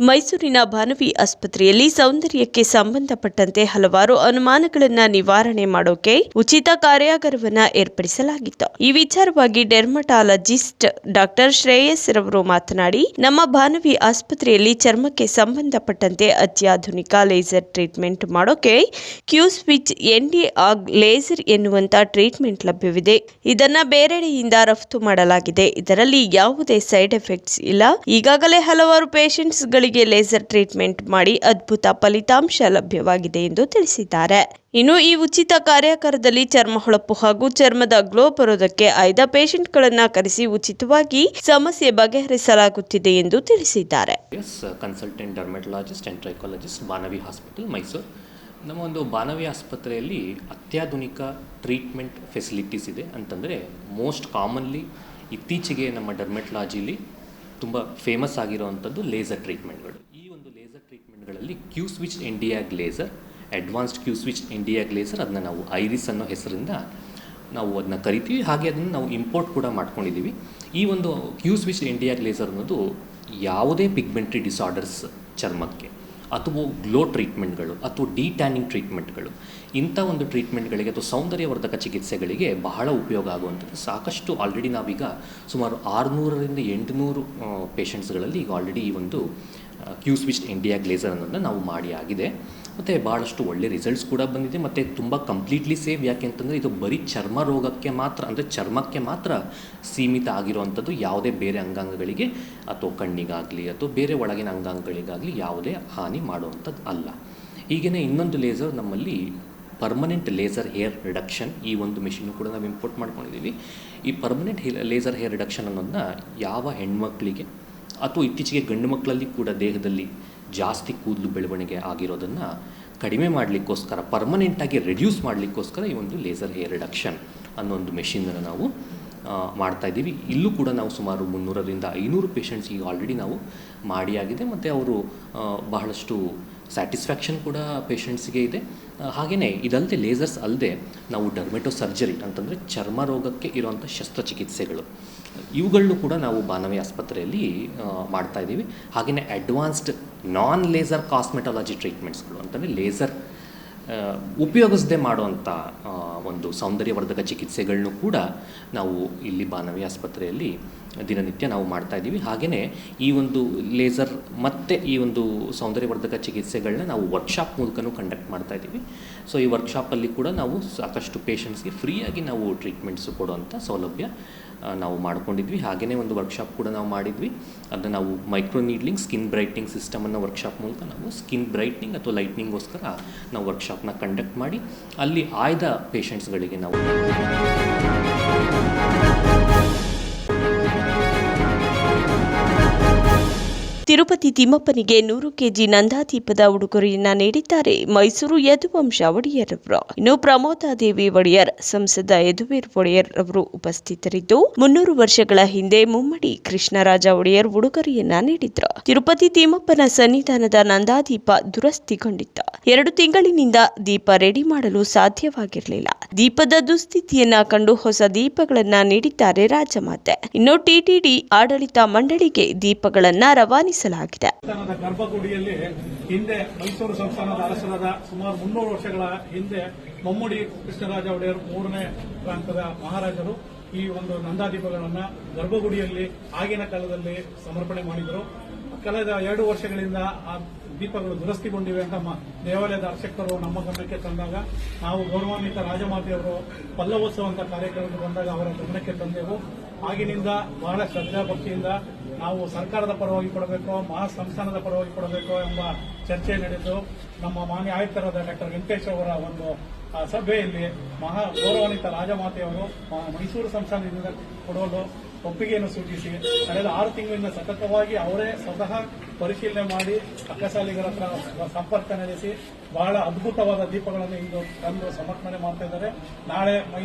ಮೈಸೂರಿನ ಭಾನವಿ ಆಸ್ಪತ್ರೆಯಲ್ಲಿ ಸೌಂದರ್ಯಕ್ಕೆ ಸಂಬಂಧಪಟ್ಟಂತೆ ಹಲವಾರು ಅನುಮಾನಗಳನ್ನು ನಿವಾರಣೆ ಮಾಡೋಕೆ ಉಚಿತ ಕಾರ್ಯಾಗಾರವನ್ನು ಏರ್ಪಡಿಸಲಾಗಿತ್ತು. ಈ ವಿಚಾರವಾಗಿ ಡೆರ್ಮಟಾಲಜಿಸ್ಟ್ ಡಾಕ್ಟರ್ ಶ್ರೇಯಸ್ ರವರು ಮಾತನಾಡಿ, ನಮ್ಮ ಭಾನವಿ ಆಸ್ಪತ್ರೆಯಲ್ಲಿ ಚರ್ಮಕ್ಕೆ ಸಂಬಂಧಪಟ್ಟಂತೆ ಅತ್ಯಾಧುನಿಕ ಲೇಸರ್ ಟ್ರೀಟ್ಮೆಂಟ್ ಮಾಡೋಕೆ ಕ್ಯೂಸ್ವಿಚ್ ND-AUG ಲೇಸರ್ ಎನ್ನುವಂತ ಟ್ರೀಟ್ಮೆಂಟ್ ಲಭ್ಯವಿದೆ. ಇದನ್ನ ಬೇರೆಡೆಯಿಂದ ರಫ್ತು ಮಾಡಲಾಗಿದೆ. ಇದರಲ್ಲಿ ಯಾವುದೇ ಸೈಡ್ ಎಫೆಕ್ಟ್ಸ್ ಇಲ್ಲ. ಈಗಾಗಲೇ ಹಲವಾರು ಪೇಷಂಟ್ಸ್ ಗಳಿಗೆ ಲೇಸರ್ ಟ್ರೀಟ್ಮೆಂಟ್ ಮಾಡಿ ಅದ್ಭುತ ಫಲಿತಾಂಶ ಲಭ್ಯವಾಗಿದೆ ಎಂದು ತಿಳಿಸಿದ್ದಾರೆ. ಇನ್ನು ಈ ಉಚಿತ ಕಾರ್ಯಾಗಾರದಲ್ಲಿ ಚರ್ಮ ಹೊಳಪು ಹಾಗೂ ಚರ್ಮದ ಗ್ಲೋ ಬರೋದಕ್ಕೆ ಆಯ್ದ ಪೇಷಂಟ್ಗಳನ್ನು ಕರೆಸಿ ಉಚಿತವಾಗಿ ಸಮಸ್ಯೆ ಬಗೆಹರಿಸಲಾಗುತ್ತಿದೆ ಎಂದು ತಿಳಿಸಿದ್ದಾರೆ. Consultant dermatologist and trichologist Bhanavi hospital Mysuru. ನಮ್ಮ ಒಂದು ಭಾನವಿ ಆಸ್ಪತ್ರೆಯಲ್ಲಿ ಅತ್ಯಾಧುನಿಕ ಟ್ರೀಟ್ಮೆಂಟ್ ಫೆಸಿಲಿಟೀಸ್ ಇದೆ. ಅಂತಂದರೆ ಮೋಸ್ಟ್ ಕಾಮನ್ಲಿ ಇತ್ತೀಚೆಗೆ ನಮ್ಮ ಡರ್ಮೆಟಾಲಜಿಲಿ ತುಂಬ ಫೇಮಸ್ ಆಗಿರುವಂಥದ್ದು ಲೇಸರ್ ಟ್ರೀಟ್ಮೆಂಟ್ಗಳು. ಈ ಒಂದು ಲೇಸರ್ ಟ್ರೀಟ್ಮೆಂಟ್ಗಳಲ್ಲಿ Q switch ND-AUG laser, advanced Q switch ND-AUG laser, ಅದನ್ನ ನಾವು ಐರಿಸ್ ಅನ್ನೋ ಹೆಸರಿಂದ ನಾವು ಅದನ್ನ ಕರಿತೀವಿ. ಹಾಗೆ ಅದನ್ನು ನಾವು ಇಂಪೋರ್ಟ್ ಕೂಡ ಮಾಡ್ಕೊಂಡಿದ್ದೀವಿ. ಈ ಒಂದು ಕ್ಯೂಸ್ವಿಚ್ ND-AUG ಲೇಸರ್ ಅನ್ನೋದು ಯಾವುದೇ ಪಿಗ್ಮೆಂಟ್ರಿ ಡಿಸಾರ್ಡರ್ಸ್ ಚರ್ಮಕ್ಕೆ ಅಥವಾ ಗ್ಲೋ ಟ್ರೀಟ್ಮೆಂಟ್ಗಳು ಅಥವಾ ಡಿಟ್ಯಾನಿಂಗ್ ಟ್ರೀಟ್ಮೆಂಟ್ಗಳು, ಇಂಥ ಒಂದು ಟ್ರೀಟ್ಮೆಂಟ್ಗಳಿಗೆ ಅಥವಾ ಸೌಂದರ್ಯವರ್ಧಕ ಚಿಕಿತ್ಸೆಗಳಿಗೆ ಬಹಳ ಉಪಯೋಗ ಆಗುವಂಥದ್ದು. ಸಾಕಷ್ಟು ಆಲ್ರೆಡಿ ನಾವೀಗ ಸುಮಾರು 600ರಿಂದ 800 ಪೇಷಂಟ್ಸ್ಗಳಲ್ಲಿ ಈಗ ಆಲ್ರೆಡಿ ಈ ಒಂದು ಕ್ಯೂಸ್ವಿಚ್ ND-AUG ಲೇಸರ್ ಅನ್ನೋದನ್ನ ನಾವು ಮಾಡಿ ಆಗಿದೆ. ಮತ್ತು ಭಾಳಷ್ಟು ಒಳ್ಳೆ ರಿಸಲ್ಟ್ಸ್ ಕೂಡ ಬಂದಿದೆ ಮತ್ತು ತುಂಬ ಕಂಪ್ಲೀಟ್ಲಿ ಸೇಫ್. ಯಾಕೆ ಅಂತಂದರೆ ಇದು ಬರೀ ಚರ್ಮ ರೋಗಕ್ಕೆ ಮಾತ್ರ, ಅಂದರೆ ಚರ್ಮಕ್ಕೆ ಮಾತ್ರ ಸೀಮಿತ ಆಗಿರುವಂಥದ್ದು. ಯಾವುದೇ ಬೇರೆ ಅಂಗಾಂಗಗಳಿಗೆ ಅಥವಾ ಕಣ್ಣಿಗಾಗಲಿ ಅಥವಾ ಬೇರೆ ಒಳಗಿನ ಅಂಗಾಂಗಗಳಿಗಾಗಲಿ ಯಾವುದೇ ಹಾನಿ ಮಾಡುವಂಥದ್ದು ಅಲ್ಲ. ಹೀಗೆಯೇ ಇನ್ನೊಂದು ಲೇಸರ್ ನಮ್ಮಲ್ಲಿ ಪರ್ಮನೆಂಟ್ ಲೇಸರ್ ಹೇರ್ ರಿಡಕ್ಷನ್, ಈ ಒಂದು ಮೆಷಿನ್ನು ಕೂಡ ನಾವು ಇಂಪೋರ್ಟ್ ಮಾಡ್ಕೊಂಡಿದ್ದೀವಿ. ಈ ಪರ್ಮನೆಂಟ್ ಲೇಸರ್ ಹೇರ್ ರಿಡಕ್ಷನ್ ಅನ್ನೋದನ್ನ ಯಾವ ಹೆಣ್ಮಕ್ಳಿಗೆ ಅಥವಾ ಇತ್ತೀಚೆಗೆ ಗಂಡು ಮಕ್ಕಳಲ್ಲಿ ಕೂಡ ದೇಹದಲ್ಲಿ ಜಾಸ್ತಿ ಕೂದಲು ಬೆಳವಣಿಗೆ ಆಗಿರೋದನ್ನು ಕಡಿಮೆ ಮಾಡಲಿಕ್ಕೋಸ್ಕರ, ಪರ್ಮನೆಂಟಾಗಿ ರೆಡ್ಯೂಸ್ ಮಾಡಲಿಕ್ಕೋಸ್ಕರ ಈ ಒಂದು ಲೇಸರ್ ಹೇರ್ ರಿಡಕ್ಷನ್ ಅನ್ನೋ ಒಂದು ಮೆಷಿನನ್ನು ನಾವು ಮಾಡ್ತಾಯಿದ್ದೀವಿ. ಇಲ್ಲೂ ಕೂಡ ನಾವು ಸುಮಾರು 300ರಿಂದ 500 ಪೇಷಂಟ್ಸ್ ಈಗ ಆಲ್ರೆಡಿ ನಾವು ಮಾಡಿ ಆಗಿದೆ. ಮತ್ತು ಅವರು ಬಹಳಷ್ಟು ಸ್ಯಾಟಿಸ್ಫ್ಯಾಕ್ಷನ್ ಕೂಡ ಪೇಷಂಟ್ಸ್ಗೆ ಇದೆ. ಹಾಗೆಯೇ ಇದಲ್ಲದೆ ಲೇಸರ್ಸ್ ಅಲ್ಲದೆ ನಾವು ಡರ್ಮೆಟೋ ಸರ್ಜರಿ ಅಂತಂದರೆ ಚರ್ಮ ರೋಗಕ್ಕೆ ಇರುವಂಥ ಶಸ್ತ್ರಚಿಕಿತ್ಸೆಗಳು, ಇವುಗಳನ್ನು ಕೂಡ ನಾವು ಭಾನವಿ ಆಸ್ಪತ್ರೆಯಲ್ಲಿ ಮಾಡ್ತಾಯಿದ್ದೀವಿ. ಹಾಗೆಯೇ ಅಡ್ವಾನ್ಸ್ಡ್ ನಾನ್ ಲೇಸರ್ ಕಾಸ್ಮೆಟಾಲಜಿ ಟ್ರೀಟ್ಮೆಂಟ್ಸ್ಗಳು ಅಂತಂದರೆ ಲೇಸರ್ ಉಪಯೋಗಿಸದೆ ಮಾಡುವಂಥ ಒಂದು ಸೌಂದರ್ಯವರ್ಧಕ ಚಿಕಿತ್ಸೆಗಳನ್ನು ಕೂಡ ನಾವು ಇಲ್ಲಿ ಭಾನವಿ ಆಸ್ಪತ್ರೆಯಲ್ಲಿ ದಿನನಿತ್ಯ ನಾವು ಮಾಡ್ತಾಯಿದ್ದೀವಿ. ಹಾಗೆಯೇ ಈ ಒಂದು ಲೇಸರ್ ಮತ್ತು ಈ ಒಂದು ಸೌಂದರ್ಯವರ್ಧಕ ಚಿಕಿತ್ಸೆಗಳನ್ನ ನಾವು ವರ್ಕ್ಶಾಪ್ ಮೂಲಕನೂ ಕಂಡಕ್ಟ್ ಮಾಡ್ತಾಯಿದ್ದೀವಿ. ಸೊ ಈ ವರ್ಕ್ಶಾಪಲ್ಲಿ ಕೂಡ ನಾವು ಸಾಕಷ್ಟು ಪೇಷಂಟ್ಸ್ಗೆ ಫ್ರೀಯಾಗಿ ನಾವು ಟ್ರೀಟ್ಮೆಂಟ್ಸು ಕೊಡುವಂಥ ಸೌಲಭ್ಯ ನಾವು ಮಾಡ್ಕೊಂಡಿದ್ವಿ. ಹಾಗೆಯೇ ಒಂದು ವರ್ಕ್ಶಾಪ್ ಕೂಡ ನಾವು ಮಾಡಿದ್ವಿ. ಅದನ್ನು ನಾವು ಮೈಕ್ರೋ ನೀಡ್ಲಿಂಗ್ ಸ್ಕಿನ್ ಬ್ರೈಟ್ನಿಂಗ್ ಸಿಸ್ಟಮನ್ನು ವರ್ಕ್ಶಾಪ್ ಮೂಲಕ ನಾವು ಸ್ಕಿನ್ ಬ್ರೈಟ್ನಿಂಗ್ ಅಥವಾ ಲೈಟ್ನಿಂಗ್ಗೋಸ್ಕರ ನಾವು ವರ್ಕ್ಶಾಪ್ನ ಕಂಡಕ್ಟ್ ಮಾಡಿ ಅಲ್ಲಿ ಆಯ್ದ ಪೇಷಂಟ್ಸ್ಗಳಿಗೆ ನಾವು ತಿರುಪತಿ ತಿಮ್ಮಪ್ಪನಿಗೆ 100 ಕೆಜಿ ನಂದಾದೀಪದ ಉಡುಗೊರೆಯನ್ನ ನೀಡಿದ್ದಾರೆ ಮೈಸೂರು ಯದುವಂಶ ಒಡೆಯರ್ ಅವರು. ಇನ್ನು ಪ್ರಮೋದಾದೇವಿ ಒಡೆಯರ್, ಸಂಸದ ಯದುವೀರ್ ಒಡೆಯರ್ ಅವರು ಉಪಸ್ಥಿತರಿದ್ದು 300 ವರ್ಷಗಳ ಹಿಂದೆ ಮುಮ್ಮಡಿ ಕೃಷ್ಣರಾಜ ಒಡೆಯರ್ ಉಡುಗೊರೆಯನ್ನ ನೀಡಿದ್ರು. ತಿರುಪತಿ ತಿಮ್ಮಪ್ಪನ ಸನ್ನಿಧಾನದ ನಂದಾದೀಪ ದುರಸ್ತಿಗೊಂಡಿತ್ತು. 2 ತಿಂಗಳಿನಿಂದ ದೀಪ ರೆಡಿ ಮಾಡಲು ಸಾಧ್ಯವಾಗಿರಲಿಲ್ಲ. ದೀಪದ ದುಸ್ಥಿತಿಯನ್ನ ಕಂಡು ಹೊಸ ದೀಪಗಳನ್ನ ನೀಡಿದ್ದಾರೆ ರಾಜಮಾತೆ. ಇನ್ನು TTD ಆಡಳಿತ ಮಂಡಳಿಗೆ ದೀಪಗಳನ್ನ ರವಾನಿಸಲಾಗಿದೆ. ಗರ್ಭಗುಡಿಯಲ್ಲಿ ಹಿಂದೆ ಮೈಸೂರು ಸಂಸ್ಥಾನದ ಅರಸರಾದ ಸುಮಾರು 300 ವರ್ಷಗಳ ಹಿಂದೆ ಮುಮ್ಮಡಿ ಕೃಷ್ಣರಾಜ ಒಡೆಯರ್ 3ನೇ ಪ್ರಾಂತದ ಮಹಾರಾಜರು ಈ ಒಂದು ನಂದಾದೀಪಗಳನ್ನು ಗರ್ಭಗುಡಿಯಲ್ಲಿ ಆಗಿನ ಕಾಲದಲ್ಲಿ ಸಮರ್ಪಣೆ ಮಾಡಿದರು. ಕಳೆದ 2 ವರ್ಷಗಳಿಂದ ಆ ದೀಪಗಳು ದುರಸ್ತಿಗೊಂಡಿವೆ ಅಂತ ದೇವಾಲಯದ ಅರ್ಚಕರು ನಮ್ಮ ಗಮನಕ್ಕೆ ತಂದಾಗ ನಾವು ಗೌರವಾನ್ವಿತ ರಾಜಮಾತೆಯವರು ಪಲ್ಲವೋತ್ಸವ ಅಂತ ಕಾರ್ಯಕ್ರಮಕ್ಕೆ ಬಂದಾಗ ಅವರ ಗಮನಕ್ಕೆ ತಂದೆವು. ಆಗಿನಿಂದ ಬಹಳ ಶ್ರದ್ಧಾಭಕ್ತಿಯಿಂದ ನಾವು ಸರ್ಕಾರದ ಪರವಾಗಿ ಕೊಡಬೇಕು, ಮಹಾ ಸಂಸ್ಥಾನದ ಪರವಾಗಿ ಕೊಡಬೇಕು ಎಂಬ ಚರ್ಚೆ ನಡೆದು ನಮ್ಮ ಮಾನ್ಯ ಆಯುಕ್ತರಾದ ಡಾಕ್ಟರ್ ವೆಂಕಟೇಶ್ ಅವರ ಒಂದು ಸಭೆಯಲ್ಲಿ ಗೌರವಾನ್ವಿತ ರಾಜಮಾತೆಯವರು ಮೈಸೂರು ಸಂಸ್ಥಾನದಿಂದ ಕೊಡಲು ಒಪ್ಪಿಗೆಯನ್ನು ಸೂಚಿಸಿ ಕಳೆದ 6 ತಿಂಗಳಿಂದ ಸತತವಾಗಿ ಅವರೇ ಸ್ವತಃ ಪರಿಶೀಲನೆ ಮಾಡಿ ಅಕ್ಕಸಾಲಿಗರ ಹತ್ರ ಸಂಪರ್ಕ ನಡೆಸಿ ಬಹಳ ಅದ್ಭುತವಾದ ದೀಪಗಳನ್ನು ಇಂದು ತಂದು ಸಮರ್ಪಣೆ ಮಾಡ್ತಾ ಇದ್ದಾರೆ. ನಾಳೆ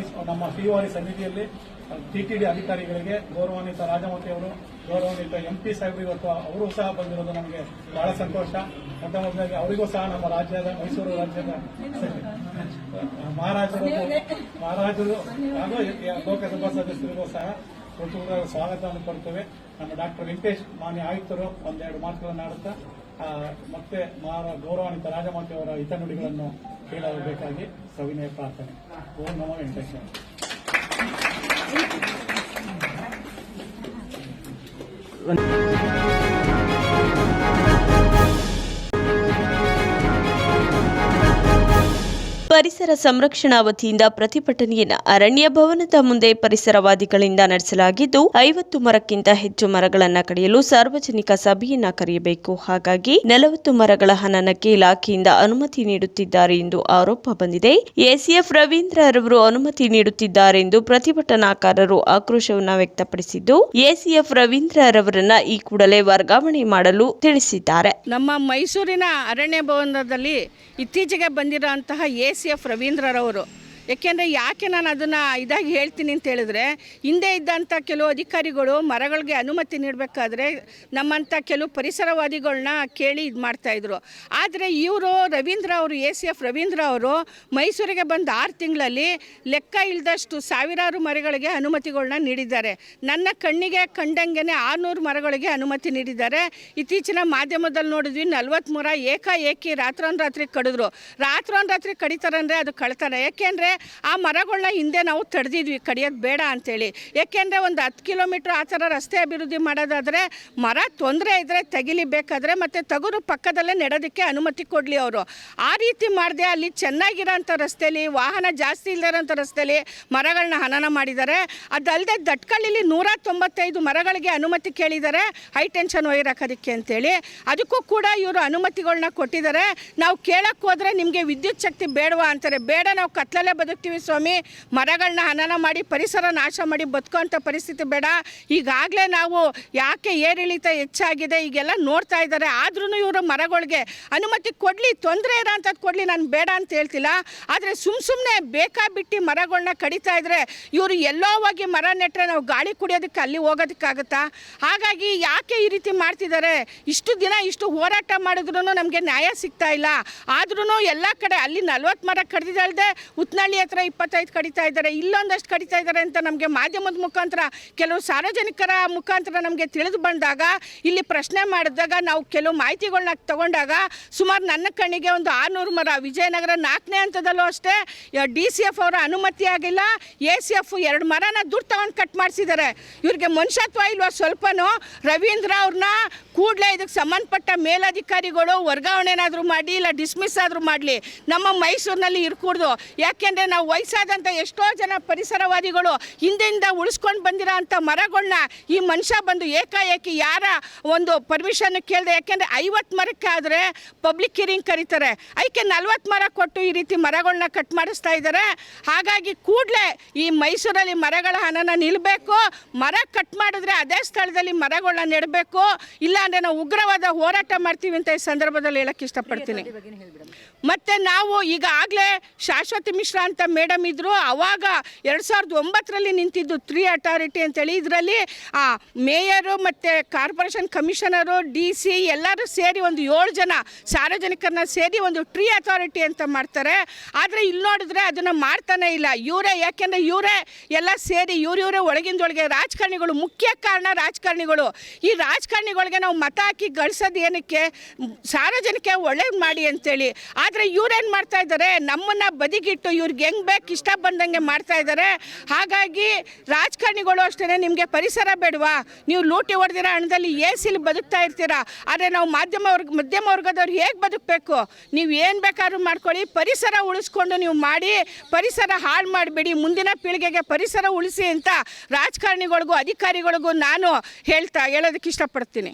ನಮ್ಮ ಶ್ರೀವಾರಿ ಸಮಿತಿಯಲ್ಲಿ TTD ಅಧಿಕಾರಿಗಳಿಗೆ ಗೌರವಾನ್ವಿತ ರಾಜಮಾತೆಯವರು, ಗೌರವಾನ್ವಿತ MP ಸಾಹೇಬರು ಇವತ್ತು ಅವರು ಸಹ ಬಂದಿರೋದು ನಮಗೆ ಬಹಳ ಸಂತೋಷ. ಮೊದಲಾಗಿ ಅವರಿಗೂ ಸಹ ನಮ್ಮ ರಾಜ್ಯದ ಮೈಸೂರು ರಾಜ್ಯದ ಮಹಾರಾಜರು ಹಾಗೂ ಲೋಕಸಭಾ ಸದಸ್ಯರಿಗೂ ಸಹ ಸ್ವಾಗತವನ್ನು ಕೊಡ್ತೇವೆ. ನಮ್ಮ ಡಾಕ್ಟರ್ ವೆಂಕಟೇಶ್ ಮಾನ್ಯ ಆಯುಕ್ತರು ಒಂದೆರಡು ಮಾತುಗಳನ್ನು ಆಡುತ್ತಾ ಮತ್ತೆ ಗೌರವಾನ್ವಿತ ರಾಜಮಾತೆಯವರ ಹಿತನುಡಿಗಳನ್ನು ಕೇಳಬೇಕಾಗಿ ಸವಿನಯ ಪ್ರಾರ್ಥನೆ. ಓಂ ನಮೋ ವೆಂಕಟೇಶ್ವರ. ಪರಿಸರ ಸಂರಕ್ಷಣಾ ವತಿಯಿಂದ ಪ್ರತಿಭಟನೆಯನ್ನು ಅರಣ್ಯ ಭವನದ ಮುಂದೆ ಪರಿಸರವಾದಿಗಳಿಂದ ನಡೆಸಲಾಗಿದ್ದು 50 ಮರಕ್ಕಿಂತ ಹೆಚ್ಚು ಮರಗಳನ್ನು ಕಡಿಯಲು ಸಾರ್ವಜನಿಕ ಸಭೆಯನ್ನ ಕರೆಯಬೇಕು. ಹಾಗಾಗಿ 40 ಮರಗಳ ಹನನಕ್ಕೆ ಇಲಾಖೆಯಿಂದ ಅನುಮತಿ ನೀಡುತ್ತಿದ್ದಾರೆ ಎಂದು ಆರೋಪ ಬಂದಿದೆ. ಎಸಿಎಫ್ ರವೀಂದ್ರ ರವರು ಅನುಮತಿ ನೀಡುತ್ತಿದ್ದಾರೆ ಎಂದು ಪ್ರತಿಭಟನಾಕಾರರು ಆಕ್ರೋಶವನ್ನು ವ್ಯಕ್ತಪಡಿಸಿದ್ದು, ಎಸಿಎಫ್ ರವೀಂದ್ರ ರವರನ್ನ ಈ ಕೂಡಲೇ ವರ್ಗಾವಣೆ ಮಾಡಲು ತಿಳಿಸಿದ್ದಾರೆ. ನಮ್ಮ ಮೈಸೂರಿನ ಅರಣ್ಯ ಭವನದಲ್ಲಿ ಇತ್ತೀಚೆಗೆ ಬಂದಿರೋಂತಹ ಎಸಿಎಫ್ ರವೀಂದ್ರರವರು, ಯಾಕೆ ನಾನು ಅದನ್ನು ಇದಾಗಿ ಹೇಳ್ತೀನಿ ಅಂತ ಹೇಳಿದ್ರೆ, ಹಿಂದೆ ಇದ್ದಂಥ ಕೆಲವು ಅಧಿಕಾರಿಗಳು ಮರಗಳಿಗೆ ಅನುಮತಿ ನೀಡಬೇಕಾದ್ರೆ ನಮ್ಮಂಥ ಕೆಲವು ಪರಿಸರವಾದಿಗಳನ್ನ ಕೇಳಿ ಇದು ಮಾಡ್ತಾಯಿದ್ರು. ಆದರೆ ಇವರು ಎಸಿಎಫ್ ರವೀಂದ್ರ ಅವರು ಮೈಸೂರಿಗೆ ಬಂದು 6 ತಿಂಗಳಲ್ಲಿ ಲೆಕ್ಕ ಇಲ್ಲದಷ್ಟು ಸಾವಿರಾರು ಮರಗಳಿಗೆ ಅನುಮತಿಗಳನ್ನ ನೀಡಿದ್ದಾರೆ. ನನ್ನ ಕಣ್ಣಿಗೆ ಕಂಡಂಗೆ 600 ಮರಗಳಿಗೆ ಅನುಮತಿ ನೀಡಿದ್ದಾರೆ. ಇತ್ತೀಚಿನ ಮಾಧ್ಯಮದಲ್ಲಿ ನೋಡಿದ್ವಿ 40 ಮರ ಏಕಾಏಕಿ ರಾತ್ರೋನ್ರಾತ್ರಿ ಕಡಿದ್ರು. ರಾತ್ರೋನ್ರಾತ್ರಿ ಕಡಿತಾರಂದರೆ ಅದು ಕಳ್ತಾರೆ. ಯಾಕೆಂದರೆ ಆ ಮರಗಳನ್ನ ಹಿಂದೆ ನಾವು ತಡೆದಿದ್ವಿ ಕಡಿಯೋದು ಬೇಡ ಅಂತೇಳಿ. ಯಾಕೆಂದರೆ ಒಂದು 10 ಕಿಲೋಮೀಟ್ರ್ ಆ ಥರ ರಸ್ತೆ ಅಭಿವೃದ್ಧಿ ಮಾಡೋದಾದರೆ ಮರ ತೊಂದರೆ ಇದ್ದರೆ ತೆಗಿಲಿಬೇಕಾದ್ರೆ ಮತ್ತು ತಗುರು ಪಕ್ಕದಲ್ಲೇ ನೆಡೋದಕ್ಕೆ ಅನುಮತಿ ಕೊಡಲಿ ಅವರು. ಆ ರೀತಿ ಮಾಡದೆ ಅಲ್ಲಿ ಚೆನ್ನಾಗಿರೋಂಥ ರಸ್ತೆಯಲ್ಲಿ, ವಾಹನ ಜಾಸ್ತಿ ಇಲ್ಲದಿರೋಂಥ ರಸ್ತೆಯಲ್ಲಿ ಮರಗಳನ್ನ ಹನನ ಮಾಡಿದ್ದಾರೆ. ಅದಲ್ಲದೆ ದಟ್ಕಳ್ಳಿಲಿ 195 ಮರಗಳಿಗೆ ಅನುಮತಿ ಕೇಳಿದ್ದಾರೆ ಹೈ ಟೆನ್ಷನ್ ವೈರ್ ಹಾಕೋದಕ್ಕೆ ಅಂತೇಳಿ. ಅದಕ್ಕೂ ಕೂಡ ಇವರು ಅನುಮತಿಗಳನ್ನ ಕೊಟ್ಟಿದ್ದಾರೆ. ನಾವು ಕೇಳಕ್ಕೆ ಹೋದರೆ ನಿಮಗೆ ವಿದ್ಯುತ್ ಶಕ್ತಿ ಬೇಡವಾ ಅಂತಾರೆ. ಬೇಡ, ನಾವು ಕತ್ಲಲ್ಲೇ ಬದುಕ್ತೀವಿ ಸ್ವಾಮಿ, ಮರಗಳನ್ನ ಹನನ ಮಾಡಿ ಪರಿಸರ ನಾಶ ಮಾಡಿ ಬದುಕೋಂಥ ಪರಿಸ್ಥಿತಿ ಬೇಡ. ಈಗಾಗಲೇ ನಾವು ಯಾಕೆ ಏರಿಳಿತ ಹೆಚ್ಚಾಗಿದೆ ಈಗೆಲ್ಲ ನೋಡ್ತಾ ಇದ್ದಾರೆ. ಆದ್ರೂ ಇವರು ಮರಗಳಿಗೆ ಅನುಮತಿ ಕೊಡಲಿ, ತೊಂದರೆ ಇರೋ ಅಂಥದ್ದು ಕೊಡಲಿ, ನಾನು ಬೇಡ ಅಂತ ಹೇಳ್ತಿಲ್ಲ. ಆದರೆ ಸುಮ್ಮನೆ ಬೇಕಾಬಿಟ್ಟು ಮರಗಳನ್ನ ಕಡಿತಾ ಇದ್ರೆ ಇವರು ಎಲ್ಲೋ ಹೋಗಿ ಮರ ನೆಟ್ಟರೆ ನಾವು ಗಾಳಿ ಕುಡಿಯೋದಕ್ಕೆ ಅಲ್ಲಿ ಹೋಗೋದಕ್ಕಾಗುತ್ತಾ? ಹಾಗಾಗಿ ಯಾಕೆ ಈ ರೀತಿ ಮಾಡ್ತಿದ್ದಾರೆ? ಇಷ್ಟು ದಿನ ಇಷ್ಟು ಹೋರಾಟ ಮಾಡಿದ್ರೂ ನಮಗೆ ನ್ಯಾಯ ಸಿಗ್ತಾ ಇಲ್ಲ. ಆದ್ರೂ ಎಲ್ಲ ಕಡೆ ಅಲ್ಲಿ 40 ಮರ ಕಡಿದಲ್ದೆ ಉತ್ನಳ್ಳಿ ಹತ್ರ 25 ಕಡಿತಾ ಇದ್ದಾರೆ, ಇಲ್ಲೊಂದಷ್ಟು ಕಡಿತಾ ಇದ್ದಾರೆ ಅಂತ ನಮಗೆ ಮಾಧ್ಯಮದ ಮುಖಾಂತರ ಕೆಲವು ಸಾರ್ವಜನಿಕರ ಮುಖಾಂತರ ನಮಗೆ ತಿಳಿದು ಬಂದಾಗ, ಇಲ್ಲಿ ಪ್ರಶ್ನೆ ಮಾಡಿದಾಗ ನಾವು ಕೆಲವು ಮಾಹಿತಿಗಳನ್ನ ತಗೊಂಡಾಗ ಸುಮಾರು ನನ್ನ ಕಣ್ಣಿಗೆ ಒಂದು 600 ಮರ ವಿಜಯನಗರ 4ನೇ ಹಂತದಲ್ಲೂ ಅಷ್ಟೇ DCF ಅವರ ಅನುಮತಿ ಆಗಿಲ್ಲ. ACF 2 ಮರನ ದುಡ್ಡು ತಗೊಂಡು ಕಟ್ ಮಾಡಿಸಿದ್ದಾರೆ. ಇವ್ರಿಗೆ ಮನುಷ್ಯತ್ವ ಇಲ್ವಾ ಸ್ವಲ್ಪನೂ? ರವೀಂದ್ರ ಅವ್ರನ್ನ ಕೂಡಲೇ ಇದಕ್ಕೆ ಸಂಬಂಧಪಟ್ಟ ಮೇಲಧಿಕಾರಿಗಳು ವರ್ಗಾವಣೆನಾದರೂ ಮಾಡಿ, ಇಲ್ಲ ಡಿಸ್ಮಿಸ್ ಆದರೂ ಮಾಡಲಿ. ನಮ್ಮ ಮೈಸೂರಿನಲ್ಲಿ ಇರ್ಕೂಡ್ದು. ಯಾಕೆಂದರೆ ನಾವು ವಯಸ್ಸಾದಂಥ ಎಷ್ಟೋ ಜನ ಪರಿಸರವಾದಿಗಳು ಹಿಂದೆಯಿಂದ ಉಳಿಸ್ಕೊಂಡು ಬಂದಿರೋ ಅಂಥ ಮರಗಳನ್ನ ಈ ಮನುಷ್ಯ ಬಂದು ಏಕಾಏಕಿ ಯಾರ ಒಂದು ಪರ್ಮಿಷನ್ ಕೇಳಿದೆ. ಯಾಕೆಂದರೆ 50 ಮರಕ್ಕೆ ಆದರೆ ಪಬ್ಲಿಕ್ ಹಿಯರಿಂಗ್ ಕರೀತಾರೆ, ಅದಕ್ಕೆ 40 ಮರ ಕೊಟ್ಟು ಈ ರೀತಿ ಮರಗಳನ್ನ ಕಟ್ ಮಾಡಿಸ್ತಾ ಇದ್ದಾರೆ. ಹಾಗಾಗಿ ಕೂಡಲೇ ಈ ಮೈಸೂರಲ್ಲಿ ಮರಗಳ ಹನನ ನಿಲ್ಲಬೇಕು. ಮರ ಕಟ್ ಮಾಡಿದ್ರೆ ಅದೇ ಸ್ಥಳದಲ್ಲಿ ಮರಗಳನ್ನ ನೆಡಬೇಕು, ಇಲ್ಲಾಂದರೆ ನಾವು ಉಗ್ರವಾದ ಹೋರಾಟ ಮಾಡ್ತೀವಿ ಅಂತ ಈ ಸಂದರ್ಭದಲ್ಲಿ ಹೇಳಕ್ಕೆ ಇಷ್ಟಪಡ್ತೀನಿ. ಮತ್ತು ನಾವು ಈಗಾಗಲೇ ಶಾಶ್ವತಿ ಮಿಶ್ರಾ ಅಂತ ಮೇಡಮ್ ಇದ್ದರು, ಅವಾಗ 2009ರಲ್ಲಿ ನಿಂತಿದ್ದು 3 ಅಥಾರಿಟಿ ಅಂತೇಳಿ. ಇದರಲ್ಲಿ ಮೇಯರು ಮತ್ತು ಕಾರ್ಪೊರೇಷನ್ ಕಮಿಷನರು, DC ಎಲ್ಲರೂ ಸೇರಿ ಒಂದು 7 ಜನ ಸಾರ್ವಜನಿಕರನ್ನ ಸೇರಿ ಒಂದು ಟ್ರೀ ಅಥಾರಿಟಿ ಅಂತ ಮಾಡ್ತಾರೆ. ಆದರೆ ಇಲ್ಲಿ ನೋಡಿದ್ರೆ ಅದನ್ನು ಮಾಡ್ತಾನೆ ಇಲ್ಲ ಇವರೇ. ಯಾಕೆಂದರೆ ಇವರೇ ಎಲ್ಲ ಸೇರಿ ಇವರೇ ಒಳಗಿಂದೊಳಗೆ ರಾಜಕಾರಣಿಗಳು, ಮುಖ್ಯ ಕಾರಣ ರಾಜಕಾರಣಿಗಳು. ಈ ರಾಜಕಾರಣಿಗಳಿಗೆ ನಾವು ಮತ ಹಾಕಿ ಗಳಿಸೋದು ಏನಕ್ಕೆ? ಸಾರ್ವಜನಿಕ ಒಳ್ಳೇದು ಮಾಡಿ ಅಂತೇಳಿ. ಆದರೆ ಇವ್ರೇನು ಮಾಡ್ತಾ ಇದ್ದಾರೆ, ನಮ್ಮನ್ನು ಬದಿಗಿಟ್ಟು ಇವ್ರಿಗೆ ಹೆಂಗೆ ಬೇಕು ಇಷ್ಟ ಬಂದಂಗೆ ಮಾಡ್ತಾ ಇದ್ದಾರೆ. ಹಾಗಾಗಿ ರಾಜಕಾರಣಿಗಳು ಅಷ್ಟೇ, ನಿಮಗೆ ಪರಿಸರ ಬೇಡವಾ? ನೀವು ಲೂಟಿ ಹೊಡೆದಿರೋ ಹಣದಲ್ಲಿ ಸಿಲಿ ಬದುಕ್ತಾ ಇರ್ತೀರಾ. ಆದರೆ ನಾವು ಮಧ್ಯಮ ವರ್ಗದವ್ರು ಹೇಗೆ ಬದುಕಬೇಕು? ನೀವು ಏನು ಬೇಕಾದ್ರೂ ಮಾಡ್ಕೊಳ್ಳಿ, ಪರಿಸರ ಉಳಿಸ್ಕೊಂಡು ನೀವು ಮಾಡಿ, ಪರಿಸರ ಹಾಳು ಮಾಡಬೇಡಿ. ಮುಂದಿನ ಪೀಳಿಗೆಗೆ ಪರಿಸರ ಉಳಿಸಿ ಅಂತ ರಾಜಕಾರಣಿಗಳಿಗೂ ಅಧಿಕಾರಿಗಳಿಗೂ ನಾನು ಹೇಳೋದಕ್ಕೆ ಇಷ್ಟಪಡ್ತೀನಿ.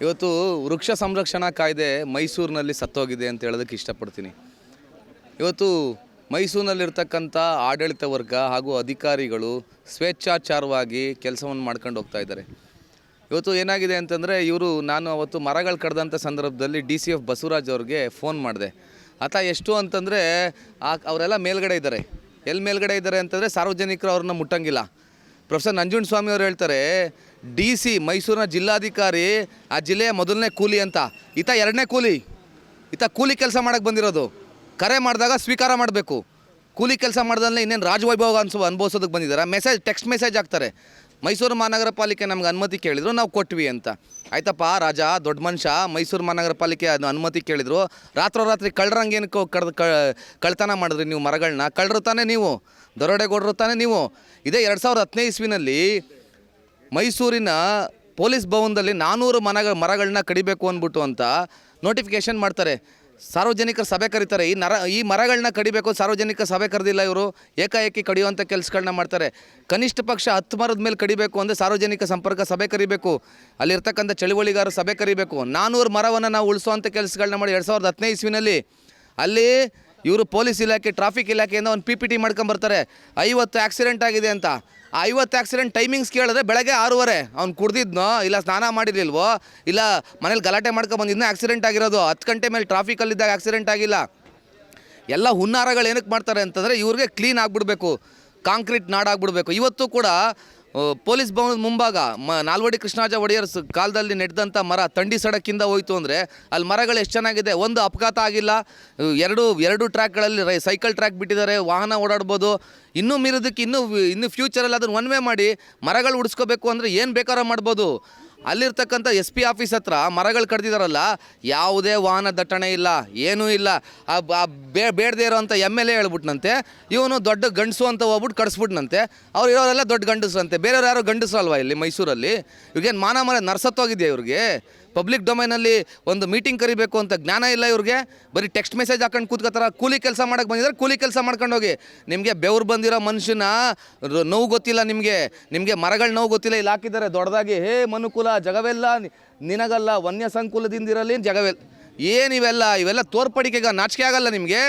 ಇವತ್ತು ವೃಕ್ಷ ಸಂರಕ್ಷಣಾ ಕಾಯ್ದೆ ಮೈಸೂರಿನಲ್ಲಿ ಸತ್ತೋಗಿದೆ ಅಂತ ಹೇಳೋದಕ್ಕೆ ಇಷ್ಟಪಡ್ತೀನಿ. ಇವತ್ತು ಮೈಸೂರಿನಲ್ಲಿರ್ತಕ್ಕಂಥ ಆಡಳಿತ ವರ್ಗ ಹಾಗೂ ಅಧಿಕಾರಿಗಳು ಸ್ವೇಚ್ಛಾಚಾರವಾಗಿ ಕೆಲಸವನ್ನು ಮಾಡ್ಕೊಂಡು ಹೋಗ್ತಾ ಇದ್ದಾರೆ. ಇವತ್ತು ಏನಾಗಿದೆ ಅಂತಂದರೆ, ನಾನು ಅವತ್ತು ಮರಗಳು ಕಡ್ದಂಥ ಸಂದರ್ಭದಲ್ಲಿ DCF ಬಸವರಾಜ್ ಅವ್ರಿಗೆ ಫೋನ್ ಮಾಡಿದೆ. ಆತ ಎಷ್ಟು ಅಂತಂದರೆ ಅವರೆಲ್ಲ ಮೇಲ್ಗಡೆ ಇದ್ದಾರೆ. ಎಲ್ಲಿ ಮೇಲ್ಗಡೆ ಇದ್ದಾರೆ ಅಂತಂದರೆ ಸಾರ್ವಜನಿಕರು ಅವ್ರನ್ನ ಮುಟ್ಟಂಗಿಲ್ಲ. ಪ್ರೊಫೆಸರ್ ನಂಜುಂಡಸ್ವಾಮಿ ಅವರು ಹೇಳ್ತಾರೆ, DC ಮೈಸೂರಿನ ಜಿಲ್ಲಾಧಿಕಾರಿ ಆ ಜಿಲ್ಲೆಯ ಮೊದಲನೇ ಕೂಲಿ ಅಂತ, ಈತ 2ನೇ ಕೂಲಿ. ಈತ ಕೂಲಿ ಕೆಲಸ ಮಾಡೋಕ್ಕೆ ಬಂದಿರೋದು. ಕರೆ ಮಾಡಿದಾಗ ಸ್ವೀಕಾರ ಮಾಡಬೇಕು. ಕೂಲಿ ಕೆಲಸ ಮಾಡ್ದಲ್ಲೇ ಇನ್ನೇನು ರಾಜವೈಭವ ಅನುಭವಿಸೋದಕ್ಕೆ ಬಂದಿದ್ದಾರೆ. ಟೆಕ್ಸ್ಟ್ ಮೆಸೇಜ್ ಹಾಕ್ತಾರೆ. ಮೈಸೂರು ಮಹಾನಗರ ಪಾಲಿಕೆ ನಮ್ಗೆ ಅನುಮತಿ ಕೇಳಿದ್ರು, ನಾವು ಕೊಟ್ವಿ ಅಂತ. ಆಯ್ತಪ್ಪ ರಾಜ, ದೊಡ್ಡ ಮನುಷ್ಯ, ಮೈಸೂರು ಮಹಾನಗರ ಪಾಲಿಕೆ ಅದು ಅನುಮತಿ ಕೇಳಿದ್ರು, ರಾತ್ರೋರಾತ್ರಿ ಕಳ್ಳರಂಗೇನು ಕಳ್ತನ ಮಾಡಿದ್ರಿ ನೀವು ಮರಗಳನ್ನ? ಕಳ್ಳರು ತಾನೇ ನೀವು, ದರೋಡೆಗೋಡ್ರು ತಾನೇ ನೀವು. ಇದೇ 2010 ಇಸ್ವಿನಲ್ಲಿ ಮೈಸೂರಿನ ಪೊಲೀಸ್ ಭವನದಲ್ಲಿ 400 ಮರಗಳನ್ನ ಕಡಿಬೇಕು ಅಂದ್ಬಿಟ್ಟು ಅಂತ ನೋಟಿಫಿಕೇಷನ್ ಮಾಡ್ತಾರೆ. ಸಾರ್ವಜನಿಕರ ಸಭೆ ಕರೀತಾರೆ. ಈ ಮರಗಳನ್ನ ಕಡಿಬೇಕು, ಸಾರ್ವಜನಿಕ ಸಭೆ ಕರೆದಿಲ್ಲ ಇವರು, ಏಕಾಏಕಿ ಕಡಿಯುವಂಥ ಕೆಲಸಗಳನ್ನ ಮಾಡ್ತಾರೆ. ಕನಿಷ್ಠ ಪಕ್ಷ 10 ಮರದ ಮೇಲೆ ಕಡಿಬೇಕು ಅಂದರೆ ಸಾರ್ವಜನಿಕ ಸಂಪರ್ಕ ಸಭೆ ಕರಿಬೇಕು, ಅಲ್ಲಿರ್ತಕ್ಕಂಥ ಚಳುವಳಿಗಾರ ಸಭೆ ಕರಿಬೇಕು. 400 ಮರವನ್ನು ನಾವು ಉಳಿಸುವಂಥ ಕೆಲಸಗಳನ್ನ ಮಾಡಿ 2010 ಇಸ್ವಿನಲ್ಲಿ ಅಲ್ಲಿ ಇವರು ಪೊಲೀಸ್ ಇಲಾಖೆ, ಟ್ರಾಫಿಕ್ ಇಲಾಖೆಯಿಂದ ಒಂದು PPT ಮಾಡ್ಕೊಂಬರ್ತಾರೆ, 50 ಆಕ್ಸಿಡೆಂಟ್ ಆಗಿದೆ ಅಂತ. ಆ 50 ಆಕ್ಸಿಡೆಂಟ್ ಟೈಮಿಂಗ್ಸ್ ಕೇಳಿದ್ರೆ ಬೆಳಗ್ಗೆ 6:30, ಅವ್ನು ಕುಡ್ದಿದ್ನೋ ಇಲ್ಲ ಸ್ನಾನ ಮಾಡಿರಲಿಲ್ವೋ ಇಲ್ಲ ಮನೇಲಿ ಗಲಾಟೆ ಮಾಡ್ಕೊಂಬಂದಿದ್ನೋ ಆಕ್ಸಿಡೆಂಟ್ ಆಗಿರೋದು. 10 ಗಂಟೆ ಮೇಲೆ ಟ್ರಾಫಿಕಲ್ಲಿದ್ದಾಗ ಆಕ್ಸಿಡೆಂಟ್ ಆಗಿಲ್ಲ. ಎಲ್ಲ ಹುನ್ನಾರಗಳು ಏನಕ್ಕೆ ಮಾಡ್ತಾರೆ ಅಂತಂದರೆ ಇವ್ರಿಗೆ ಕ್ಲೀನ್ ಆಗಿಬಿಡ್ಬೇಕು, ಕಾಂಕ್ರೀಟ್ ನಾಡಾಗ್ಬಿಡ್ಬೇಕು. ಇವತ್ತು ಕೂಡ ಪೊಲೀಸ್ ಭವನದ ಮುಂಭಾಗ ನಾಲ್ವಡಿ ಕೃಷ್ಣರಾಜ ಒಡೆಯರ್ ಕಾಲದಲ್ಲಿ ನೆಡ್ದಂಥ ಮರ ತಂಡಿ ಸಡಕ್ಕಿಂದ ಹೋಯಿತು ಅಂದರೆ ಅಲ್ಲಿ ಮರಗಳು ಎಷ್ಟು ಚೆನ್ನಾಗಿದೆ. ಒಂದು ಅಪಘಾತ ಆಗಿಲ್ಲ. ಎರಡು ಟ್ರ್ಯಾಕ್ಗಳಲ್ಲಿ ಸೈಕಲ್ ಟ್ರ್ಯಾಕ್ ಬಿಟ್ಟಿದ್ದಾರೆ, ವಾಹನ ಓಡಾಡ್ಬೋದು. ಇನ್ನೂ ಮೀರೋದಕ್ಕೆ ಇನ್ನೂ ಫ್ಯೂಚರಲ್ಲಿ ಅದನ್ನು ಒನ್ ವೇ ಮಾಡಿ ಮರಗಳು ಉಳಿಸ್ಕೋಬೇಕು ಅಂದರೆ ಏನು ಬೇಕಾದ್ರೂ ಮಾಡ್ಬೋದು. ಅಲ್ಲಿರ್ತಕ್ಕಂಥ SP ಆಫೀಸ್ ಹತ್ರ ಮರಗಳು ಕಡ್ದಿದಾರಲ್ಲ, ಯಾವುದೇ ವಾಹನ ದಟ್ಟಣೆ ಇಲ್ಲ, ಏನೂ ಇಲ್ಲ. ಬೇಡದೇ ಇರೋವಂಥ MLA ಹೇಳ್ಬಿಟ್ನಂತೆ ಇವನು ದೊಡ್ಡ ಗಂಡಸು ಅಂತ ಹೋಗ್ಬಿಟ್ಟು ಕಡಿಸ್ಬಿಟ್ನಂತೆ. ಅವ್ರು ಇರೋರೆಲ್ಲ ದೊಡ್ಡ ಗಂಡಸರಂತೆ, ಬೇರೆಯವ್ರು ಯಾರು ಗಂಡಸರು ಅಲ್ವಾ ಇಲ್ಲಿ ಮೈಸೂರಲ್ಲಿ? ಇವಾಗೇನು ಮಾನ ನರ್ಸತ್ವಾಗಿದೆ ಇವ್ರಿಗೆ? ಪಬ್ಲಿಕ್ ಡೊಮೈನಲ್ಲಿ ಒಂದು ಮೀಟಿಂಗ್ ಕರಿಬೇಕು ಅಂತ ಜ್ಞಾನ ಇಲ್ಲ ಇವ್ರಿಗೆ. ಬರೀ ಟೆಕ್ಸ್ಟ್ ಮೆಸೇಜ್ ಹಾಕೊಂಡು ಕೂತ್ಕೋತಾರ. ಕೂಲಿ ಕೆಲಸ ಮಾಡೋಕ್ಕೆ ಬಂದಿದ್ದಾರೆ, ಕೂಲಿ ಕೆಲಸ ಮಾಡ್ಕೊಂಡು ಹೋಗಿ. ನಿಮಗೆ ಬೆವ್ರು ಬಂದಿರೋ ಮನುಷ್ಯನ ನೋವು ಗೊತ್ತಿಲ್ಲ, ನಿಮಗೆ ಮರಗಳ ನೋವು ಗೊತ್ತಿಲ್ಲ. ಇಲ್ಲಿ ಹಾಕಿದ್ದಾರೆ ದೊಡ್ಡದಾಗಿ, ಹೇ ಮನುಕುಲ ಜಗವೆಲ್ಲ ನಿನಗಲ್ಲ, ವನ್ಯ ಸಂಕುಲದಿಂದಿರಲಿ ಜಗವೆಲ್ಲ. ಇವೆಲ್ಲ ತೋರ್ಪಡಿಕೆಗ ನಾಚಿಕೆ ಆಗಲ್ಲ ನಿಮಗೆ?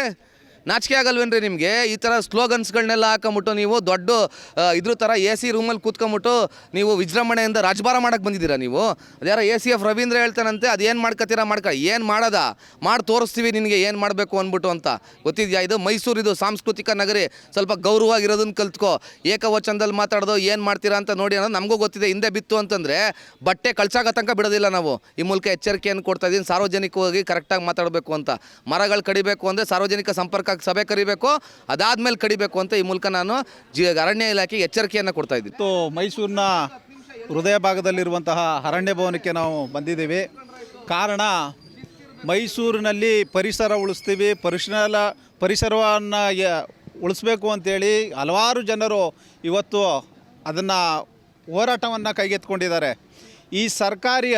ನಾಚಿಕೆ ಆಗಲ್ವೇನ್ರಿ ನಿಮಗೆ? ಈ ಥರ ಸ್ಲೋಗನ್ಸ್ಗಳನ್ನೆಲ್ಲ ಹಾಕೊಂಬಿಟ್ಟು ನೀವು ದೊಡ್ಡ ಇದ್ರ ಥರ AC ರೂಮಲ್ಲಿ ಕೂತ್ಕೊಂಬಿಟ್ಟು ನೀವು ವಿಜೃಂಭಣೆಯಿಂದ ರಾಜಭಾರ ಮಾಡೋಕ್ಕೆ ಬಂದಿದ್ದೀರಾ ನೀವು. ಅದ್ಯಾರ ACF ರವೀಂದ್ರ ಹೇಳ್ತಾನಂತೆ, ಅದೇನು ಮಾಡ್ಕೊತೀರಾ ಏನು ಮಾಡೋದ ಮಾಡಿ ತೋರಿಸ್ತೀವಿ ನಿನಗೆ ಏನು ಮಾಡಬೇಕು ಅಂದ್ಬಿಟ್ಟು ಅಂತ. ಗೊತ್ತಿದೆಯಾ? ಇದು ಮೈಸೂರು, ಇದು ಸಾಂಸ್ಕೃತಿಕ ನಗರಿ. ಸ್ವಲ್ಪ ಗೌರವವಾಗಿರೋದನ್ನ ಕಲ್ತ್ಕೋ. ಏಕವಚನದಲ್ಲಿ ಮಾತಾಡೋದು ಏನು ಮಾಡ್ತೀರಾ ಅಂತ ನೋಡಿ ಅನ್ನೋದು ನಮಗೂ ಗೊತ್ತಿದೆ. ಹಿಂದೆ ಬಿತ್ತು ಅಂತಂದರೆ ಬಟ್ಟೆ ಕಳ್ಸಾಗೋ ತನಕ ಬಿಡೋದಿಲ್ಲ ನಾವು. ಈ ಮೂಲಕ ಎಚ್ಚರಿಕೆಯನ್ನು ಕೊಡ್ತಾ ಇದ್ದೀನಿ, ಸಾರ್ವಜನಿಕವಾಗಿ ಕರೆಕ್ಟಾಗಿ ಮಾತಾಡಬೇಕು ಅಂತ. ಮರಗಳು ಕಡಿಬೇಕು ಅಂದರೆ ಸಾರ್ವಜನಿಕ ಸಂಪರ್ಕ ಸಭೆ ಕರಿಬೇಕು, ಅದಾದ್ಮೇಲೆ ಕಡಿಬೇಕು ಅಂತ ಈ ಮೂಲಕ ನಾನು ಅರಣ್ಯ ಇಲಾಖೆಗೆ ಎಚ್ಚರಿಕೆಯನ್ನು ಕೊಡ್ತಾ ಇದ್ದೀನಿ. ಮೈಸೂರಿನ ಹೃದಯ ಭಾಗದಲ್ಲಿರುವಂತಹ ಅರಣ್ಯ ಭವನಕ್ಕೆ ನಾವು ಬಂದಿದ್ದೀವಿ. ಕಾರಣ ಮೈಸೂರಿನಲ್ಲಿ ಪರಿಸರ ಉಳಿಸ್ತೀವಿ, ಪರಿಸರವನ್ನು ಉಳಿಸ್ಬೇಕು ಅಂತೇಳಿ ಹಲವಾರು ಜನರು ಇವತ್ತು ಅದನ್ನು ಹೋರಾಟವನ್ನು ಕೈಗೆತ್ತಿಕೊಂಡಿದ್ದಾರೆ. ಈ ಸರ್ಕಾರಿ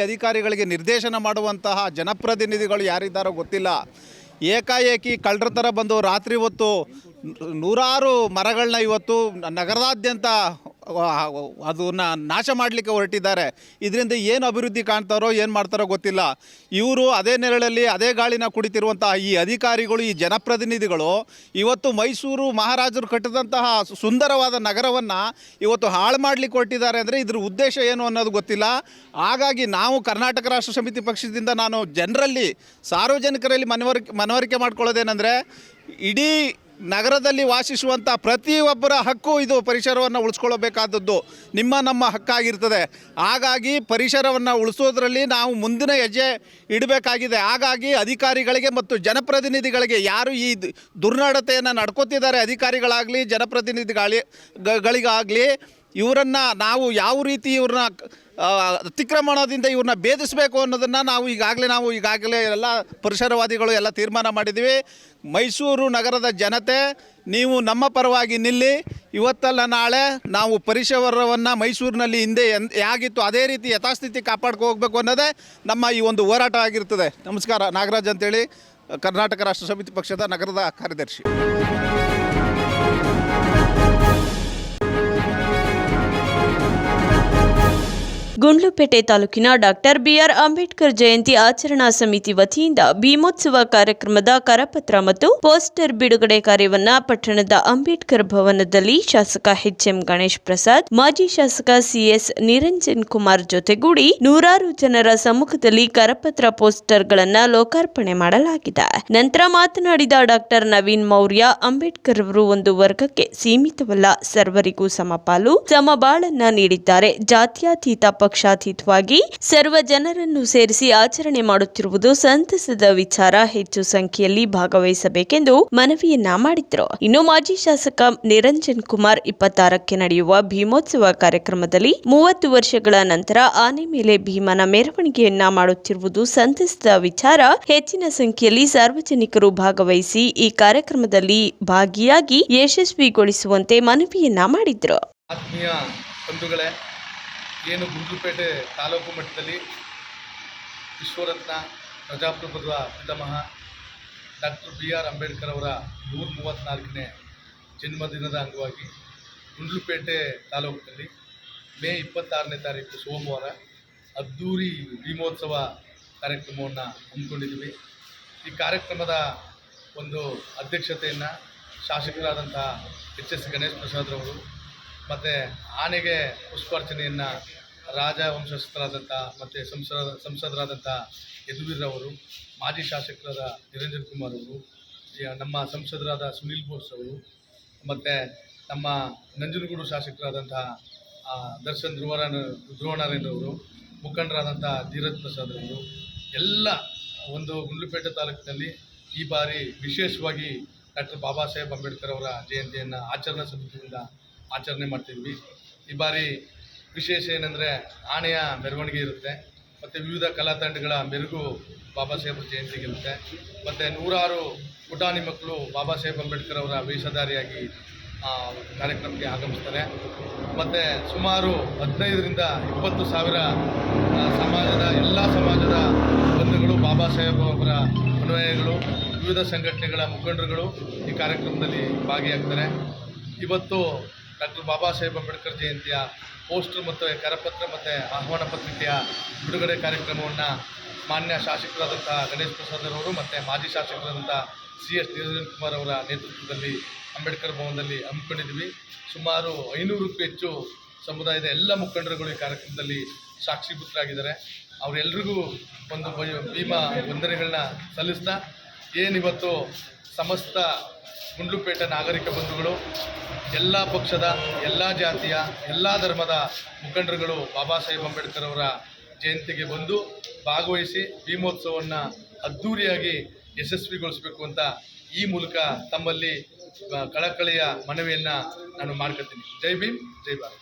ಅಧಿಕಾರಿಗಳಿಗೆ ನಿರ್ದೇಶನ ಮಾಡುವಂತಹ ಜನಪ್ರತಿನಿಧಿಗಳು ಯಾರಿದ್ದಾರೋ ಗೊತ್ತಿಲ್ಲ. ಏಕಾಏಕಿ ಕಳ್ಳರ ಥರ ಬಂದು ರಾತ್ರಿ ಹೊತ್ತು ನೂರಾರು ಮರಗಳನ್ನ ಇವತ್ತು ನಗರದಾದ್ಯಂತ ಅದನ್ನು ನಾಶ ಮಾಡಲಿಕ್ಕೆ ಹೊರಟಿದ್ದಾರೆ. ಇದರಿಂದ ಏನು ಅಭಿವೃದ್ಧಿ ಕಾಣ್ತಾರೋ ಏನು ಮಾಡ್ತಾರೋ ಗೊತ್ತಿಲ್ಲ. ಇವರು ಅದೇ ನೆರಳಲ್ಲಿ ಅದೇ ಗಾಳಿನ ಕುಡಿತಿರುವಂತಹ ಈ ಅಧಿಕಾರಿಗಳು, ಈ ಜನಪ್ರತಿನಿಧಿಗಳು ಇವತ್ತು ಮೈಸೂರು ಮಹಾರಾಜರು ಕಟ್ಟಿದಂತಹ ಸುಂದರವಾದ ನಗರವನ್ನು ಇವತ್ತು ಹಾಳು ಮಾಡಲಿಕ್ಕೆ ಹೊರಟಿದ್ದಾರೆ. ಅಂದರೆ ಇದ್ರ ಉದ್ದೇಶ ಏನು ಅನ್ನೋದು ಗೊತ್ತಿಲ್ಲ. ಹಾಗಾಗಿ ನಾವು ಕರ್ನಾಟಕ ರಾಷ್ಟ್ರ ಸಮಿತಿ ಪಕ್ಷದಿಂದ ನಾನು ಜನರಲ್ಲಿ, ಸಾರ್ವಜನಿಕರಲ್ಲಿ ಮನವರಿಕೆ ಮಾಡ್ಕೊಳ್ಳೋದೇನೆಂದರೆ, ಇಡೀ ನಗರದಲ್ಲಿ ವಾಸಿಸುವಂಥ ಪ್ರತಿಯೊಬ್ಬರ ಹಕ್ಕು ಇದು ಪರಿಸರವನ್ನು ಉಳಿಸ್ಕೊಳ್ಳಬೇಕಾದದ್ದು ನಮ್ಮ ಹಕ್ಕಾಗಿರ್ತದೆ. ಹಾಗಾಗಿ ಪರಿಸರವನ್ನು ಉಳಿಸೋದ್ರಲ್ಲಿ ನಾವು ಮುಂದಿನ ಹೆಜ್ಜೆ ಇಡಬೇಕಾಗಿದೆ. ಹಾಗಾಗಿ ಅಧಿಕಾರಿಗಳಿಗೆ ಮತ್ತು ಜನಪ್ರತಿನಿಧಿಗಳಿಗೆ, ಯಾರು ಈ ದುರ್ನಡತೆಯನ್ನು ನಡ್ಕೋತಿದ್ದಾರೆ, ಅಧಿಕಾರಿಗಳಾಗಲಿ ಜನಪ್ರತಿನಿಧಿಗಳಿಗಾಗಲಿ, ಇವರನ್ನು ನಾವು ಯಾವ ರೀತಿ ಇವ್ರನ್ನ ಅತಿಕ್ರಮಣದಿಂದ ಇವ್ರನ್ನ ಭೇದಿಸಬೇಕು ಅನ್ನೋದನ್ನು ನಾವು ಈಗಾಗಲೇ ಎಲ್ಲ ಪರಿಸರವಾದಿಗಳು ಎಲ್ಲ ತೀರ್ಮಾನ ಮಾಡಿದ್ದೀವಿ. ಮೈಸೂರು ನಗರದ ಜನತೆ, ನೀವು ನಮ್ಮ ಪರವಾಗಿ ನಿಲ್ಲಿ. ಇವತ್ತಲ್ಲ ನಾಳೆ ನಾವು ಪರಿಸರವನ್ನು ಮೈಸೂರಿನಲ್ಲಿ ಹಿಂದೆ ಹೇಗಿತ್ತು ಅದೇ ರೀತಿ ಯಥಾಸ್ಥಿತಿ ಕಾಪಾಡ್ಕೊ ಹೋಗಬೇಕು ಅನ್ನೋದೇ ನಮ್ಮ ಈ ಒಂದು ಹೋರಾಟ ಆಗಿರ್ತದೆ. ನಮಸ್ಕಾರ. ನಾಗರಾಜ್ ಅಂತೇಳಿ, ಕರ್ನಾಟಕ ರಾಷ್ಟ್ರ ಸಮಿತಿ ಪಕ್ಷದ ನಗರದ ಕಾರ್ಯದರ್ಶಿ. ಗುಂಡ್ಲುಪೇಟೆ ತಾಲೂಕಿನ ಡಾಕ್ಟರ್ BR ಅಂಬೇಡ್ಕರ್ ಜಯಂತಿ ಆಚರಣಾ ಸಮಿತಿ ವತಿಯಿಂದ ಭೀಮೋತ್ಸವ ಕಾರ್ಯಕ್ರಮದ ಕರಪತ್ರ ಮತ್ತು ಪೋಸ್ಟರ್ ಬಿಡುಗಡೆ ಕಾರ್ಯವನ್ನ ಪಟ್ಟಣದ ಅಂಬೇಡ್ಕರ್ ಭವನದಲ್ಲಿ ಶಾಸಕ HM ಗಣೇಶ್ ಪ್ರಸಾದ್, ಮಾಜಿ ಶಾಸಕ CS ನಿರಂಜನ್ ಕುಮಾರ್ ಜೊತೆಗೂಡಿ ನೂರಾರು ಜನರ ಸಮ್ಮುಖದಲ್ಲಿ ಕರಪತ್ರ ಪೋಸ್ಟರ್ಗಳನ್ನು ಲೋಕಾರ್ಪಣೆ ಮಾಡಲಾಗಿದೆ. ನಂತರ ಮಾತನಾಡಿದ ಡಾಕ್ಟರ್ ನವೀನ್ ಮೌರ್ಯ, ಅಂಬೇಡ್ಕರ್ ಅವರು ಒಂದು ವರ್ಗಕ್ಕೆ ಸೀಮಿತವಲ್ಲ, ಸರ್ವರಿಗೂ ಸಮಪಾಲು ಸಮಬಾಳನ್ನ ನೀಡಿದ್ದಾರೆ. ಜಾತ್ಯತೀತ ಪಕ್ಷಾತೀತವಾಗಿ ಸರ್ವ ಜನರನ್ನು ಸೇರಿಸಿ ಆಚರಣೆ ಮಾಡುತ್ತಿರುವುದು ಸಂತಸದ ವಿಚಾರ. ಹೆಚ್ಚು ಸಂಖ್ಯೆಯಲ್ಲಿ ಭಾಗವಹಿಸಬೇಕೆಂದು ಮನವಿಯನ್ನ ಮಾಡಿದ್ರು. ಇನ್ನು ಮಾಜಿ ಶಾಸಕ ನಿರಂಜನ್ ಕುಮಾರ್ 26ಕ್ಕೆ ನಡೆಯುವ ಭೀಮೋತ್ಸವ ಕಾರ್ಯಕ್ರಮದಲ್ಲಿ 30 ವರ್ಷಗಳ ನಂತರ ಆನೆ ಮೇಲೆ ಭೀಮನ ಮೆರವಣಿಗೆಯನ್ನ ಮಾಡುತ್ತಿರುವುದು ಸಂತಸದ ವಿಚಾರ. ಹೆಚ್ಚಿನ ಸಂಖ್ಯೆಯಲ್ಲಿ ಸಾರ್ವಜನಿಕರು ಭಾಗವಹಿಸಿ ಈ ಕಾರ್ಯಕ್ರಮದಲ್ಲಿ ಭಾಗಿಯಾಗಿ ಯಶಸ್ವಿಗೊಳಿಸುವಂತೆ ಮನವಿಯನ್ನ ಮಾಡಿದ್ರು. ಆತ್ಮೀಯ ಬಂಧುಗಳೇ, ಏನು ಗುಂಡ್ಲುಪೇಟೆ ತಾಲೂಕು ಮಟ್ಟದಲ್ಲಿ ವಿಶ್ವರತ್ನ ಪ್ರಜಾಪ್ರಭುತ್ವ ಪಿತಾಮಹ ಡಾಕ್ಟರ್ BR ಅಂಬೇಡ್ಕರ್ ಅವರ 134ನೇ ಜನ್ಮದಿನದ ಅಂಗವಾಗಿ ಗುಂಡ್ಲುಪೇಟೆ ತಾಲೂಕಿನಲ್ಲಿ ಮೇ 26ನೇ ತಾರೀಕು ಸೋಮವಾರ ಅದ್ದೂರಿ ಭೀಮೋತ್ಸವ ಕಾರ್ಯಕ್ರಮವನ್ನು ಹಮ್ಮಿಕೊಂಡಿದ್ದೀವಿ. ಈ ಕಾರ್ಯಕ್ರಮದ ಒಂದು ಅಧ್ಯಕ್ಷತೆಯನ್ನು ಶಾಸಕರಾದಂಥ HS ಗಣೇಶ್ ಪ್ರಸಾದ್ ರವರು ಮತ್ತು ಆನೆಗೆ ಪುಷ್ಪಾರ್ಚನೆಯನ್ನು ರಾಜವಂಶಸ್ಥರಾದಂಥ ಮತ್ತು ಸಂಸದರಾದಂಥ ಯದುವೀರ್ರವರು, ಮಾಜಿ ಶಾಸಕರಾದ ನಿರಂಜನ್ ಕುಮಾರ್ ಅವರು, ನಮ್ಮ ಸಂಸದರಾದ ಸುನೀಲ್ ಬೋಸ್ ಅವರು, ಮತ್ತು ನಮ್ಮ ನಂಜನಗೂಡು ಶಾಸಕರಾದಂಥ ದರ್ಶನ್ ಧ್ರುವನಾರಾಯಣ್ ಅವರು, ಮುಖಂಡರಾದಂಥ ಧೀರಜ್ ಪ್ರಸಾದ್ ಅವರು ಎಲ್ಲ ಒಂದು ಗುಂಡ್ಲುಪೇಟೆ ತಾಲೂಕಿನಲ್ಲಿ ಈ ಬಾರಿ ವಿಶೇಷವಾಗಿ ಡಾಕ್ಟರ್ ಬಾಬಾ ಸಾಹೇಬ್ ಅಂಬೇಡ್ಕರ್ ಅವರ ಜಯಂತಿಯನ್ನು ಆಚರಣಾ ಸಮಿತಿಯಿಂದ ಆಚರಣೆ ಮಾಡ್ತಿದ್ವಿ. ಈ ಬಾರಿ ವಿಶೇಷ ಏನಂದರೆ ಆನೆಯ ಮೆರವಣಿಗೆ ಇರುತ್ತೆ, ಮತ್ತು ವಿವಿಧ ಕಲಾ ತಂಡಗಳ ಮೆರುಗು ಬಾಬಾ ಸಾಹೇಬ್ರ ಜಯಂತಿಗಿರುತ್ತೆ, ಮತ್ತು 100 ಪುಟಾಣಿ ಮಕ್ಕಳು ಬಾಬಾ ಸಾಹೇಬ್ ಅಂಬೇಡ್ಕರ್ ಅವರ ವೇಷಧಾರಿಯಾಗಿ ಕಾರ್ಯಕ್ರಮಕ್ಕೆ ಆಗಮಿಸ್ತಾರೆ. ಮತ್ತು ಸುಮಾರು 15ರಿಂದ 20 ಸಾವಿರ ಎಲ್ಲ ಸಮಾಜದ ಬಂಧುಗಳು, ಬಾಬಾ ಸಾಹೇಬ್ ಅವರ ಅನುಯಾಯಿಗಳು, ವಿವಿಧ ಸಂಘಟನೆಗಳ ಮುಖಂಡರುಗಳು ಈ ಕಾರ್ಯಕ್ರಮದಲ್ಲಿ ಭಾಗಿಯಾಗ್ತಾರೆ. ಇವತ್ತು ಡಾಕ್ಟರ್ ಬಾಬಾ ಸಾಹೇಬ್ ಅಂಬೇಡ್ಕರ್ ಜಯಂತಿಯ ಪೋಸ್ಟರ್ ಮತ್ತು ಕರಪತ್ರ ಮತ್ತು ಆಹ್ವಾನ ಪತ್ರಿಕೆಯ ಬಿಡುಗಡೆ ಕಾರ್ಯಕ್ರಮವನ್ನು ಮಾನ್ಯ ಶಾಸಕರಾದಂಥ ಗಣೇಶ್ ಪ್ರಸಾದ್ ಅವರು ಮತ್ತು ಮಾಜಿ ಶಾಸಕರಾದಂಥ CS ನಿರಂಜನ್ ಕುಮಾರ್ ಅವರ ನೇತೃತ್ವದಲ್ಲಿ ಅಂಬೇಡ್ಕರ್ ಭವನದಲ್ಲಿ ಹಮ್ಮಿಕೊಂಡಿದ್ವಿ. ಸುಮಾರು 500ಕ್ಕೂ ಹೆಚ್ಚು ಸಮುದಾಯದ ಎಲ್ಲ ಮುಖಂಡರುಗಳು ಈ ಕಾರ್ಯಕ್ರಮದಲ್ಲಿ ಸಾಕ್ಷೀಭೂತರಾಗಿದ್ದಾರೆ. ಅವರೆಲ್ಲರಿಗೂ ಒಂದು ಭೀಮಾ ವಂದನೆಗಳನ್ನ ಸಲ್ಲಿಸ್ತಾ, ಏನಿವತ್ತು ಸಮಸ್ತ ಗುಂಡ್ಲುಪೇಟೆ ನಾಗರಿಕ ಬಂಧುಗಳು, ಎಲ್ಲ ಪಕ್ಷದ, ಎಲ್ಲ ಜಾತಿಯ, ಎಲ್ಲ ಧರ್ಮದ ಮುಖಂಡರುಗಳು ಬಾಬಾ ಸಾಹೇಬ್ ಅಂಬೇಡ್ಕರ್ ಅವರ ಜಯಂತಿಗೆ ಬಂದು ಭಾಗವಹಿಸಿ ಭೀಮೋತ್ಸವವನ್ನು ಅದ್ಧೂರಿಯಾಗಿ ಯಶಸ್ವಿಗೊಳಿಸಬೇಕು ಅಂತ ಈ ಮೂಲಕ ತಮ್ಮಲ್ಲಿ ಕಳಕಳಿಯ ಮನವಿಯನ್ನು ನಾನು ಮಾಡ್ಕೊತೀನಿ. ಜೈ ಭೀಮ್, ಜೈ ಭಾರತ್.